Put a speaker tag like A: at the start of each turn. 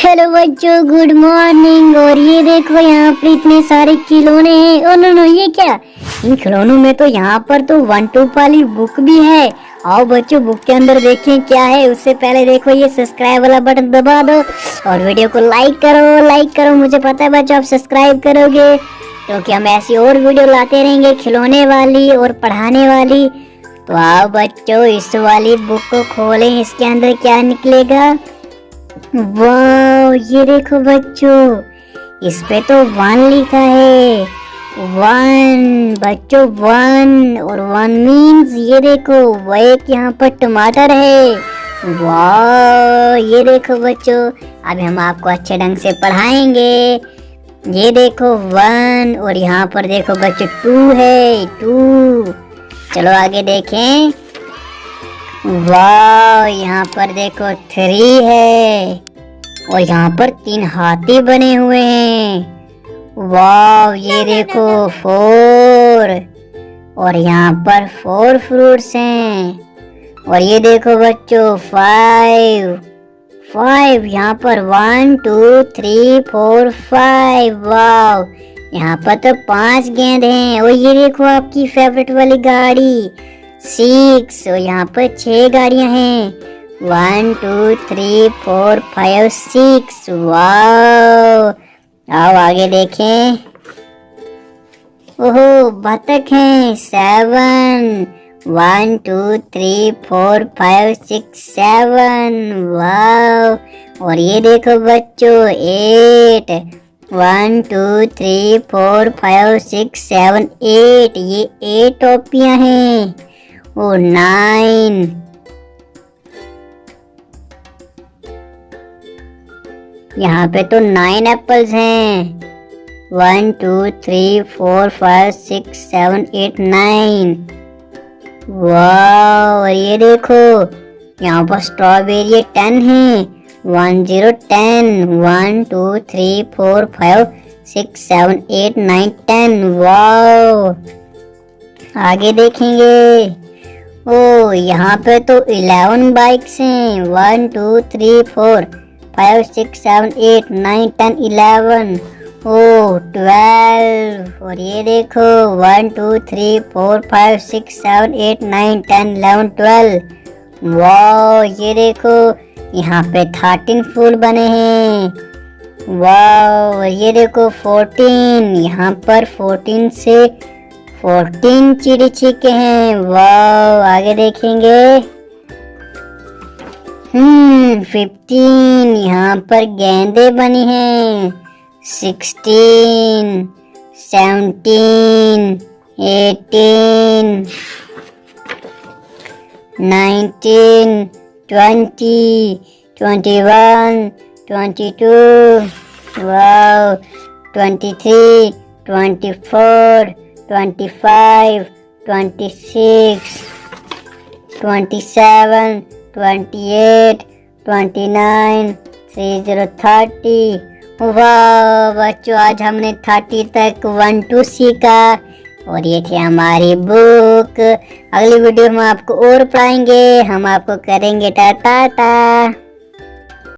A: Hello बच्चों, good morning. और ये देखो यहाँ पर इतने सारे खिलौने हैं। ओ नो नो, ये क्या? इन खिलौनों में तो यहाँ पर तो 1-2 वाली बुक भी है। आओ बच्चों, बुक के अंदर देखें क्या है। उससे पहले देखो ये सब्सक्राइब वाला बटन दबा दो और वीडियो को लाइक करो। मुझे पता है बच्चों आप सब्सक्राइब करोगे, क्योंकि हम ऐसी और वीडियो लाते रहेंगे खिलौने वाली और पढ़ाने वाली। तो आओ बच्चों, इस वाली बुक को खोलें, इसके अंदर क्या निकलेगा। वाह, ये देखो बच्चों, इस पे तो 1 लिखा है। 1 बच्चों, 1 और 1 मीन्स ये देखो वो एक यहाँ पर टमाटर है। वाह, ये देखो बच्चों, अभी हम आपको अच्छे ढंग से पढ़ाएंगे। ये देखो 1 और यहाँ पर देखो बच्चों 2 है, 2। चलो आगे देखें। वाह, यहाँ पर देखो 3 है और यहाँ पर 3 हाथी बने हुए हैं। वाह, ये देखो 4 और यहाँ पर 4 फ्रूट्स हैं। और ये देखो बच्चों 5 यहाँ पर 1 2 3 4 5। वाह, यहाँ पर तो 5 गेंद हैं। और ये देखो आपकी फेवरेट वाली गाड़ी 6 और यहाँ पर 6 गाड़ियां हैं। 1 2 3 4 5 6। वाह, आओ आगे देखें। ओहो, बतख हैं 7। 1 2 3 4 5 6 7। वाह, और ये देखो बच्चों 8। 1 2 3 4 5 6 7 8। ये 8 टोपियां हैं। और 9। यहाँ पे तो 9 एप्पल्स हैं। 1 2 3 4 5 6 7 8 9। वाह, और ये देखो यहाँ पर स्ट्रॉबेरी 10 है। 1 0 10। 1 2 3 4 5 6 7 8 9 10। वाह, आगे देखेंगे। ओ, यहाँ पे तो 11 बाइक्स हैं। 1 2 3 4 5 6 7 8 9 10 11। ओ 12। और ये देखो 1 2 3 4 5 6 7 8 9 10 11 12। वाह, ये देखो यहाँ पे 13 फूल बने हैं। वाह, ये देखो 14। यहाँ पर 14 से 14 चिड़ी छिके हैं। वाह, आगे देखेंगे। 15 यहाँ पर गेंदे बनी हैं। 16 17 18 19 20 21 22। वाह, 23 24 25 26 27 28 29 30 30। वाह बच्चों, आज हमने 30 तक 1 2 सीखा और ये थी हमारी बुक। अगली वीडियो में आपको और पढ़ाएंगे। हम आपको करेंगे टाटा।